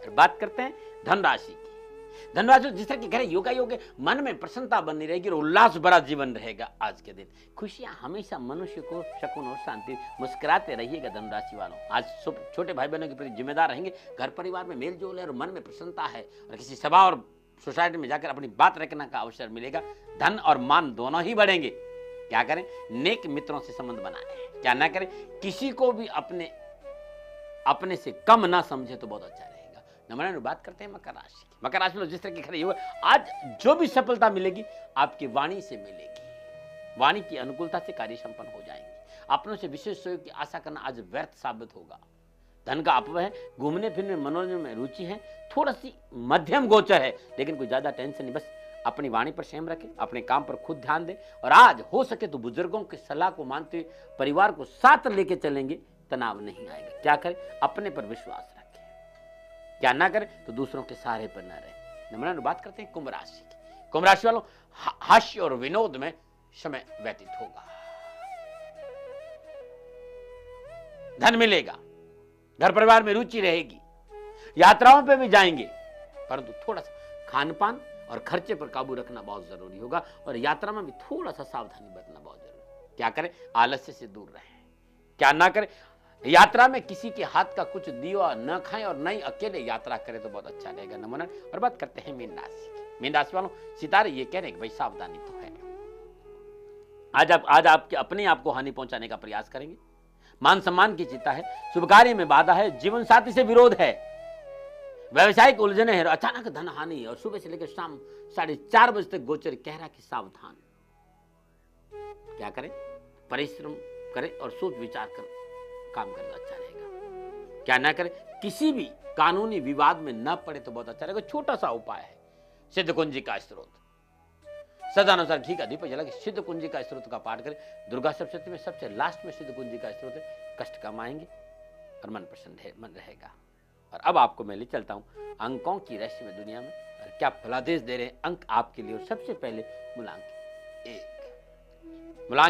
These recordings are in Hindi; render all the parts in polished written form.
और बात करते हैं धनराशि की। धनराशि जिस तरह के घर योगा योग है, मन में प्रसन्नता बनी रहेगी और उल्लास भरा जीवन रहेगा आज के दिन। खुशियां हमेशा मनुष्य को सुकून और शांति, मुस्कुराते रहिएगा धनराशि वालों। आज छोटे भाई बहनों के प्रति जिम्मेदार रहेंगे, घर परिवार में मेल जोल है और मन में प्रसन्नता है और किसी सभा और सोसाइटी में जाकर अपनी बात रखने का अवसर मिलेगा। धन और मान दोनों ही बढ़ेंगे। क्या करें? नेक मित्रों से संबंध बनाएं। क्या ना करें? किसी को भी अपने से कम ना समझे तो बहुत अच्छा रहेगा। नंबर बात करते हैं मकर राशि की। मकर राशि में जिस तरह की खड़ी हुई आज जो भी सफलता मिलेगी आपकी वाणी से मिलेगी। वाणी की अनुकूलता से कार्य संपन्न हो जाएंगे। अपनों से विशेष सहयोग की आशा करना आज व्यर्थ साबित होगा। धन का अपव्यय है, घूमने फिरने मनोरंजन में रुचि है, थोड़ा सी मध्यम गोचर है, लेकिन कोई ज्यादा टेंशन नहीं। बस अपनी वाणी पर संयम रखें, अपने काम पर खुद ध्यान दें और आज हो सके तो बुजुर्गों की सलाह को मानते हुए परिवार को साथ लेके चलेंगे, तनाव नहीं आएगा। क्या करें? अपने पर विश्वास रखें। क्या ना करें तो दूसरों के सहारे पर न रहे। नंबर बात करते हैं कुंभ राशि की। कुंभ राशि वालों हास्य और विनोद में समय व्यतीत होगा। धन मिलेगा, घर परिवार में रुचि रहेगी, यात्राओं पे भी जाएंगे, परंतु थोड़ा सा खान पान और खर्चे पर काबू रखना बहुत जरूरी होगा और यात्रा में भी थोड़ा सा सावधानी बरतना बहुत जरूरी। क्या करें? आलस्य से दूर रहें। क्या ना करें? यात्रा में किसी के हाथ का कुछ दिया न खाएं और नहीं अकेले यात्रा करें तो बहुत अच्छा रहेगा। नमन। और बात करते हैं मीन राशि की। मीन राशि वालों सितारे ये कह रहे हैं कि भाई सावधानी तो है। आज आपके अपने आप को हानि पहुंचाने का प्रयास करेंगे। मान सम्मान की चिंता है, शुभ कार्य में बाधा है, जीवन साथी से विरोध है, व्यवसायिक उलझने हैं, अचानक धन हानि है और सुबह से लेकर शाम 4:30 बजे तक गोचर कह रहा कि सावधान। क्या करें? परिश्रम करें और सोच विचार कर काम करना अच्छा रहेगा। क्या ना करें? किसी भी कानूनी विवाद में न पड़े तो बहुत अच्छा रहेगा। छोटा सा उपाय है, सिद्ध कुंजी का स्त्रोत, सदानुसार घी का दीप जला के सिद्ध कुंजी का स्त्रोत का पाठ करें। दुर्गा सप्तमी में सबसे लास्ट में सिद्ध कुंजी का स्त्रोत है। कष्ट कम आएंगे और मन प्रसन्न रहेगा। और अब आपको मैं ले चलता हूं अंकों की राशि में दुनिया में और क्या फलादेश दे रहे हैं अंक आपके लिए। और सबसे पहले मूलांक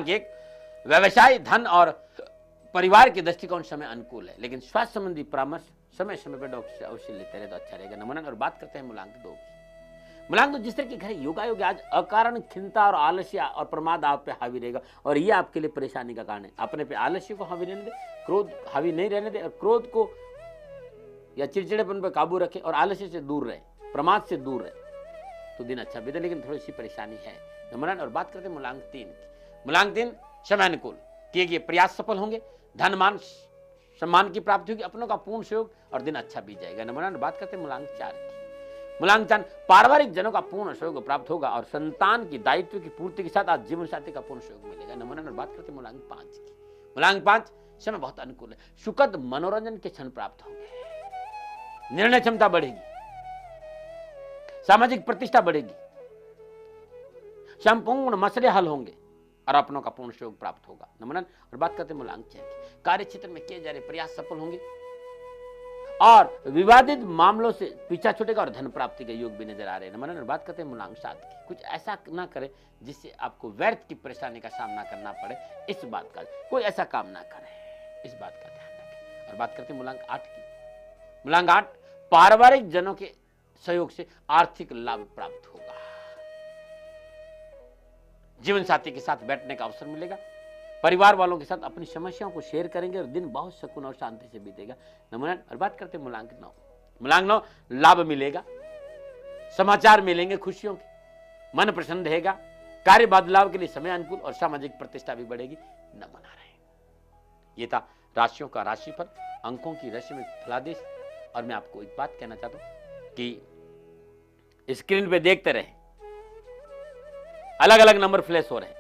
एक व्यवसाय, धन और परिवार के दृष्टिकोण समय अनुकूल है, लेकिन स्वास्थ्य संबंधी परामर्श समय समय पर डॉक्टर से अवश्य लेते रहे तो अच्छा रहेगा। नमन। और बात करते हैं मूलांक दो। मूलांक दो जिस तरह की घर योगा योग आज अकारण खिन्नता और आलस्य और प्रमाद आप पे हावी रहेगा और ये आपके लिए परेशानी का कारण है। अपने पे आलस्य को हावी रहने दे, क्रोध हावी नहीं रहने दे और क्रोध को या चिड़चिड़ेपन पर काबू रखे और आलस्य से दूर रहे, प्रमाद से दूर रहे तो दिन अच्छा बीते, लेकिन थोड़ी सी परेशानी है। नंबर। और बात करते हैं मूलांक 3 की। मूलांक 3 समय अनुकूल, किए गए प्रयास सफल होंगे, धन मान सम्मान की प्राप्ति होगी, अपनों का पूर्ण सहयोग और दिन अच्छा बीत जाएगा। नंबर। बात करते हैं मूलांक 4 की। मूलांक 4 पारिवारिक जनों का पूर्ण सहयोग प्राप्त होगा और संतान की दायित्व की पूर्ति के साथ आज जीवन साथी का पूर्ण सहयोग मिलेगा। नंबर। और बात करते हैं मूलांक 5 की। मूलांक 5 समय बहुत अनुकूल है, सुखद मनोरंजन के क्षण प्राप्त होंगे, निर्णय क्षमता बढ़ेगी, सामाजिक प्रतिष्ठा बढ़ेगी, संपूर्ण मसले हल होंगे और अपनों का पूर्ण सहयोग प्राप्त होगा। नंबर। और बात करते हैं मूलांक 6 की। कार्य क्षेत्र में किए जा रहे प्रयास सफल होंगे और विवादित मामलों से पीछा छूटेगा और धन प्राप्ति के योग भी नजर आ रहे हैं। नंबर। और बात करते हैं मूलांक 7 की। कुछ ऐसा ना करें जिससे आपको व्यर्थ की परेशानी का सामना करना पड़े, इस बात का कोई ऐसा काम ना करें, इस बात का ध्यान रखें। और बात करते हैं मूलांक 8 की। मूलांक 8 पारिवारिक जनों के सहयोग से आर्थिक लाभ प्राप्त होगा, जीवन साथी के साथ बैठने का अवसर मिलेगा, परिवार वालों के साथ अपनी समस्याओं को शेयर करेंगे और दिन बहुत सुकून और शांति से बीतेगा। नंबर। और बात करते हैं मूलांक 9। मूलांक 9 लाभ मिलेगा, समाचार मिलेंगे खुशियों के, मन प्रसन्न रहेगा, कार्य बदलाव के लिए समय अनुकूल और सामाजिक प्रतिष्ठा भी बढ़ेगी। नमन आ रहे हैं। ये था राशियों का राशिफल, अंकों की राशि में फलादेश। और मैं आपको एक बात कहना चाहता हूं कि स्क्रीन पे देखते रहे, अलग अलग नंबर फ्लैश हो रहे हैं,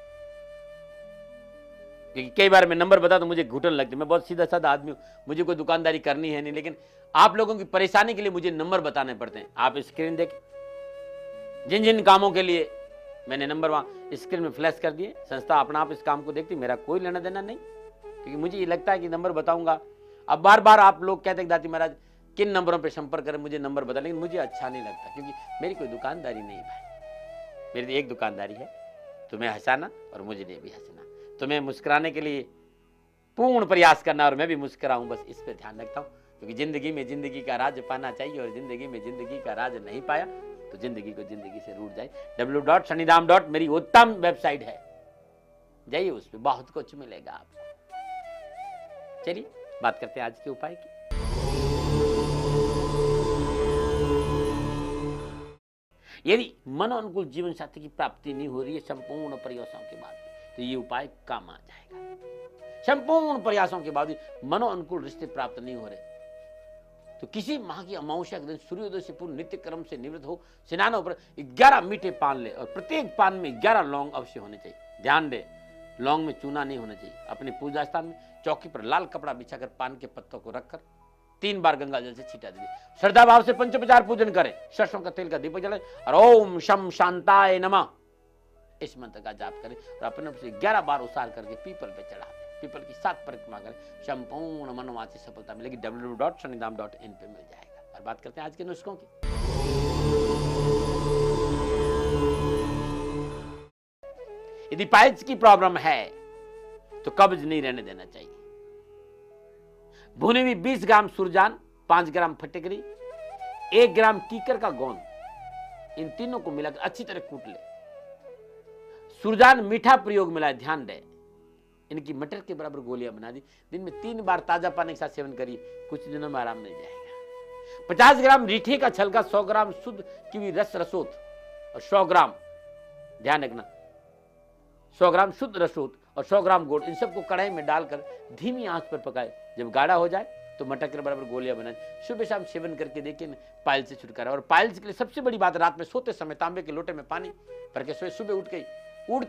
क्योंकि कई बार मैं नंबर बता तो मुझे घुटन लगती है। मैं बहुत सीधा साधा आदमी हूं, मुझे कोई दुकानदारी करनी है नहीं, लेकिन आप लोगों की परेशानी के लिए मुझे नंबर बताने पड़ते हैं। आप स्क्रीन देखें, जिन जिन कामों के लिए मैंने नंबर वहां स्क्रीन में फ्लैश कर दिए, संस्था अपना आप इस काम को देखती, मेरा कोई लेना देना नहीं, क्योंकि मुझे ये लगता है कि नंबर बताऊंगा। अब बार बार आप लोग कहते हैं दाती महाराज किन नंबरों पर संपर्क करें, मुझे नंबर बता, लेकिन मुझे अच्छा नहीं लगता, क्योंकि मेरी कोई दुकानदारी नहीं है भाई। मेरी एक दुकानदारी है, तुम्हें हंसाना और मुझे भी हंसना, तुम्हें मुस्कुराने के लिए पूर्ण प्रयास करना और मैं भी मुस्कुराऊं, बस इस पे ध्यान रखता हूं। क्योंकि जिंदगी में जिंदगी का राज पाना चाहिए, और जिंदगी में जिंदगी का राज नहीं पाया तो जिंदगी को जिंदगी से रूठ जाए। www.शनिधाम मेरी उत्तम वेबसाइट है, जाइए उस पर बहुत कुछ मिलेगा आपको। चलिए बात करते हैं आज के उपाय की। यदि मनोनुकूल जीवन साथी की प्राप्ति नहीं हो रही है संपूर्ण प्रयासों के बाद, तो ये उपाय काम आ जाएगा। संपूर्ण प्रयासों के बाद मनोनुकूल रिश्ते प्राप्त नहीं हो रहे, तो किसी माह की अमावस्या के दिन सूर्योदय से पूर्व नित्य कर्म से निवृत्त हो स्नानों पर 11 मीठे पान ले, और प्रत्येक पान में 11 लौंग अवश्य होने चाहिए। ध्यान दे, लौंग में चूना नहीं होना चाहिए। अपने पूजा स्थान में चौकी पर लाल कपड़ा बिछाकर पान के पत्तों को रखकर 3 बार गंगा जल से छीटा दीजिए। श्रद्धा भाव से पंचोपचार पूजन करें, सरसों का तेल का दीपक जलाएं और ओम शम शांताय नमः इस मंत्र का जाप करें, और अपने से 11 बार उसार करके पीपल पे चढ़ा दें। पीपल की 7 परिक्रमा करें, संपूर्ण मनोवांछित सफलता मिलेगी। www.शनिधाम.in पे मिल जाएगा। और बात करते हैं आज के नुस्खों की। यदि पाइल्स की प्रॉब्लम है तो कब्ज नहीं रहने देना चाहिए। भुने हुई 20 ग्राम सुरजान, 5 ग्राम फटकरी, 1 ग्राम कीकर का गोंद, इन तीनों को मिलाकर अच्छी तरह कूट ले। सुरजान मीठा प्रयोग मिलाए, ध्यान दें। इनकी मटर के बराबर गोलियां बना दी, दिन में 3 बार ताजा पानी के साथ सेवन करिए, कुछ दिनों में आराम मिल जाएगा। 50 ग्राम रीठे का छलका, 100 ग्राम शुद्ध कीवी रस रसोत और 100 ग्राम, ध्यान रखना, 100 ग्राम शुद्ध रसोत और 100 ग्राम गुड़, इन सबको कढ़ाई में डालकर धीमी आंच पर पकाए। जब गाढ़ा हो जाए तो मटर के बराबर गोलियां बनाए, सुबह शाम सेवन करके देखिए पाइल्स से छुटकारा। और पाइल्स के लिए सबसे बड़ी बात, रात में सोते समय तांबे के लोटे में पानी भर के सोए, सुबह उठते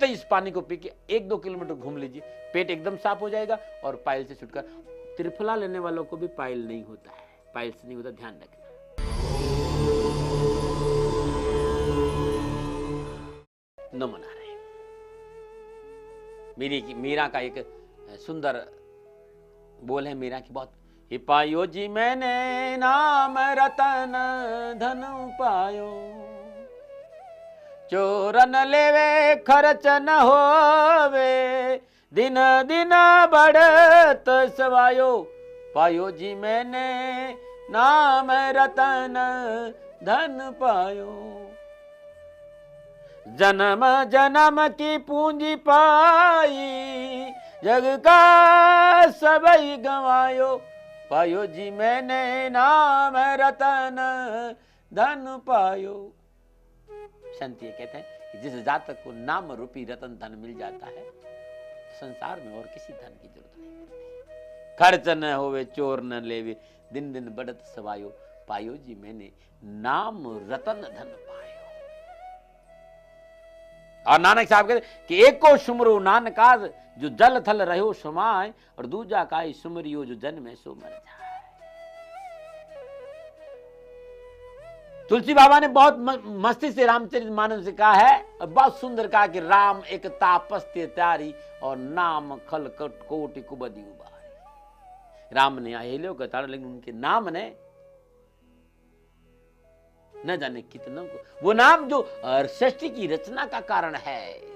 ही इस पानी को पी के 1-2 किलोमीटर घूम लीजिए, पेट एकदम साफ हो जाएगा और पाइल से छुटकारा। त्रिफला लेने वालों को भी पाइल नहीं होता है, पाइल्स नहीं होता, ध्यान रखना। नमन आ रहे, मीरा का एक सुंदर बोल है, मीरा की बहुत, हे पायो जी मैंने नाम रतन धन पायो, चोर न लेवे खर्च न होवे, दिन दिन बढ़त सवायो, पायो जी मैंने नाम रतन धन पायो, जन्म जन्म की पूंजी पाई, जग का सबई गंवायो, पायो जी मैंने नाम रतन धन पायो। संत ये कहते हैं कि जिस जातक को नाम रूपी रतन धन मिल जाता है, संसार में और किसी धन की जरूरत नहीं पड़ती। खर्च न होवे चोर न लेवे, दिन दिन बढ़त सवायो, पायो जी मैंने नाम रतन धन पायो। और नानक साहब कहते कि एक को सुमरो नानकाज, जो जल थल रहो समाय, और दूजा काई सुमरियो जो जन में सो मर जाए। तुलसी बाबा ने बहुत मस्ती से रामचरितमानस से कहा है, और बहुत सुंदर कहा कि राम एक तापस्त्य त्यारी, और नाम खल कोटि कुबदी उबारी। राम ने अहेलियों का ताड़ा, लेकिन उनके नाम ने न जाने कितनों को, वो नाम जो सृष्टि की रचना का कारण है।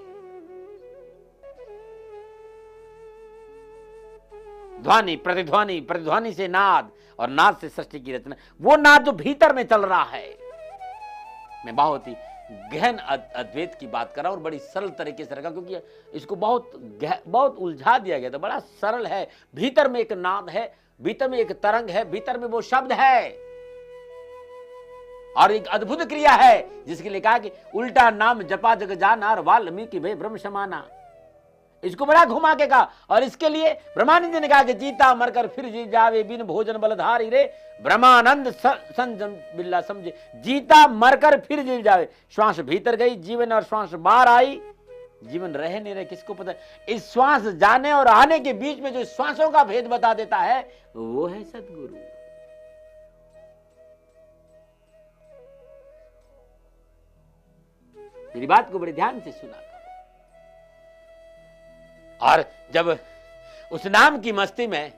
ध्वनि प्रतिध्वनि, प्रतिध्वनि से नाद, और नाद से सृष्टि की रचना, वो नाद जो भीतर में चल रहा है। मैं बहुत ही गहन अद्वैत की बात कर रहा हूं, और बड़ी सरल तरीके से रखा, क्योंकि इसको बहुत उलझा दिया गया था। बड़ा सरल है, भीतर में एक नाद है, भीतर में एक तरंग है, भीतर में वो शब्द है, और एक अद्भुत क्रिया है जिसके लिए कहा कि उल्टा नाम जपा जग जाना, और वाल्मीकि भय ब्रह्म समाना। इसको बड़ा घुमा के कहा, और इसके लिए ब्रह्मानंद ने कहा कि जीता मरकर फिर जी जावे, बिन भोजन बलधारी रे, ब्रह्मानंद संजम बिल्ला समझे, जीता मरकर फिर जी जावे। श्वास भीतर गई जीवन, और श्वास बाहर आई, जीवन रहे नहीं रहे किसको पता। इस श्वास जाने और आने के बीच में जो श्वासों का भेद बता देता है, वो है सतगुरु। मेरी बात को बड़े ध्यान से सुना। और जब उस नाम की मस्ती में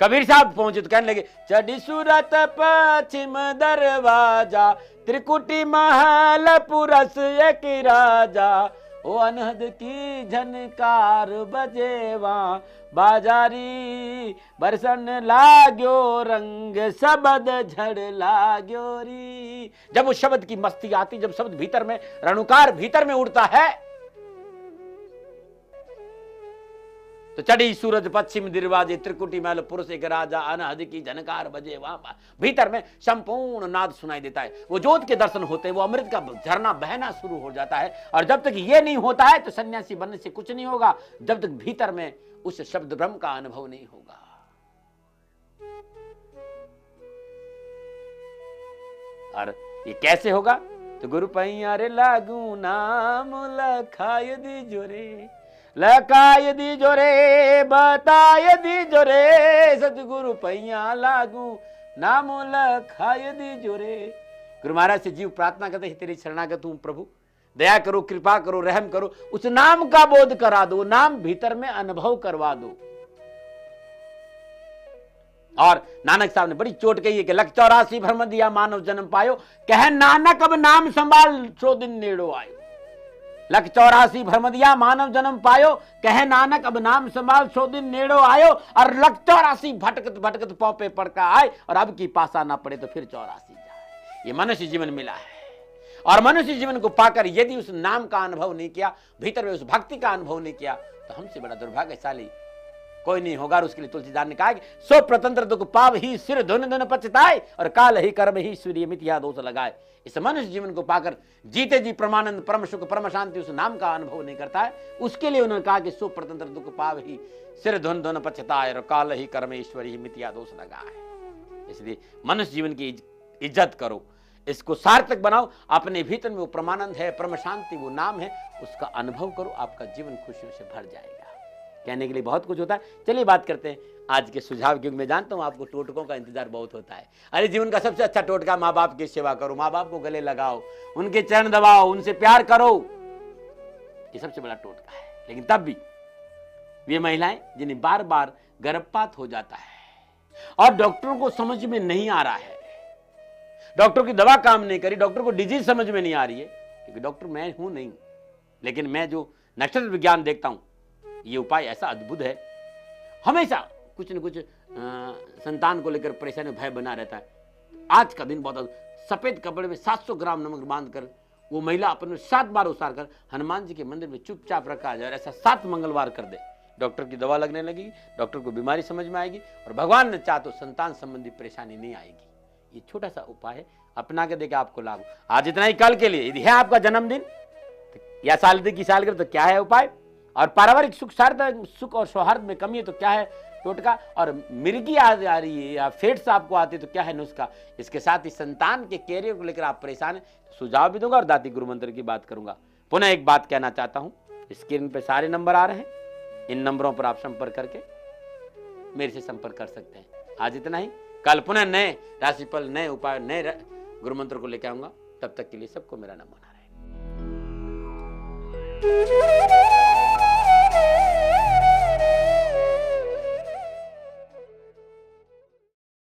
कबीर साहब पहुंचे तो कहने लगे, चढ़ी सूरत पश्चिम दरवाजा, त्रिकुटी महल पुरस एक राजा, ओ अनहद की झनकार बजे वहां बाजारी, बरसन लाग्यो रंग शब्द झड़ लाग्यो री। जब उस शब्द की मस्ती आती, जब शब्द भीतर में, रणुकार भीतर में उड़ता है, तो चढ़ी सूरज पश्चिम दरवाजे, त्रिकुटी महल पुरुष एक राजा, अनहद की झनकार बजे वहां। भीतर में संपूर्ण नाद सुनाई देता है। वो ज्योत के दर्शन होते हैं, वो अमृत का झरना बहना शुरू हो जाता है। और जब तक ये नहीं होता है तो सन्यासी बनने से कुछ नहीं होगा, जब तक भीतर में उस शब्द ब्रह्म का अनुभव नहीं होगा। और ये कैसे होगा? तो गुरु पैया रे लागू नाम लखाय दी जोरे, लकाय दी जोरे बताय दी जोरे, सतगुरु पैया लागू नाम लखाय दी जोरे। गुरु महाराज से जीव प्रार्थना करते हैं, तेरी शरणागत हूं प्रभु, दया करो, कृपा करो, रहम करो, उस नाम का बोध करा दो, नाम भीतर में अनुभव करवा दो। और नानक साहब ने बड़ी चोट कही है कि लख 84 भ्रम दिया मानव जन्म पायो, कह नानक अब नाम संभाल सो दिन नेड़ो आयो। लख 84 भ्रम दिया मानव जन्म पायो, कह नानक अब नाम संभाल सो दिन नेड़ो आयो। और लख 84 भटकत भटकत पांव पे पड़का आए, और अब की पासा ना पड़े तो फिर 84 जाए। ये मनुष्य जीवन मिला है, और मनुष्य जीवन को पाकर यदि उस नाम का अनुभव नहीं किया, भीतर में उस भक्ति का अनुभव नहीं किया, तो हमसे बड़ा दुर्भाग्यशाली कोई नहीं होगा। और उसके लिए तुलसीदास ने कहा कि सो प्रतंत्र दुख पाव ही सिर धुन धुन पछताए, और काल ही कर्म ही सूर्य मिथ्या दोष लगाए। इस मनुष्य जीवन को पाकर जीते जी परमानंद, परम सुख, परम शांति उस नाम का अनुभव नहीं करता है, उसके लिए उन्होंने कहा कि सो प्रतंत्र दुख पाव ही सिर धुन धुन पछताए, और काल ही कर्म ईश्वरी मिथ्या दोष लगाए। इसलिए मनुष्य जीवन की इज्जत करो, इसको सार्थक बनाओ। अपने भीतर में वो परमानंद है, परम शांति वो नाम है, उसका अनुभव करो, आपका जीवन खुशियों से भर जाएगा। कहने के लिए बहुत कुछ होता है। चलिए बात करते हैं आज के सुझाव, क्योंकि मैं जानता हूं आपको टोटकों का इंतजार बहुत होता है। अरे जीवन का सबसे अच्छा टोटका, माँ बाप की सेवा करो, माँ बाप को गले लगाओ, उनके चरण दबाओ, उनसे प्यार करो, ये सबसे बड़ा टोटका है। लेकिन तब भी वे महिलाएं जिन्हें बार बार गर्भपात हो जाता है और डॉक्टरों को समझ में नहीं आ रहा है, डॉक्टर की दवा काम नहीं करी, डॉक्टर को डिजीज समझ में नहीं आ रही है, क्योंकि डॉक्टर मैं हूं नहीं, लेकिन मैं जो नक्षत्र विज्ञान देखता हूं, ये उपाय ऐसा अद्भुत है। हमेशा कुछ न कुछ संतान को लेकर परेशानी, भय बना रहता है। आज का दिन बहुत सफेद कपड़े में 700 ग्राम नमक बांधकर वो महिला अपने 7 बार उसार कर हनुमान जी के मंदिर में चुपचाप रखा जाए, ऐसा 7 मंगलवार कर दे, डॉक्टर की दवा लगने लगेगी, डॉक्टर को बीमारी समझ में आएगी, और भगवान ने चाह तो संतान संबंधी परेशानी नहीं आएगी। ये छोटा सा उपाय है, अपना के देखे आपको लाभ। आज इतना ही, कल के लिए यदि है आपका जन्मदिन या सालगिरह की सालगिरह, तो क्या है उपाय? और पारिवारिक सुख और सौहार्द में कमी है तो क्या है टोटका? और मिर्गी आ रही है या फेट्स आपको आते तो क्या है नुस्खा? इसके साथ ही संतान के कैरियर को लेकर आप परेशान हैं, सुझाव भी दूंगा और दाती गुरु मंत्र की बात करूंगा। पुनः एक बात कहना चाहता हूं, स्क्रीन पे सारे नंबर आ रहे हैं, इन नंबरों पर आप संपर्क करके मेरे से संपर्क कर सकते हैं। आज इतना ही, कल पुनः नए राशिफल, नए उपाय, नए गुरु मंत्र को लेकर आऊंगा। तब तक के लिए सबको मेरा नमन आ रहा है।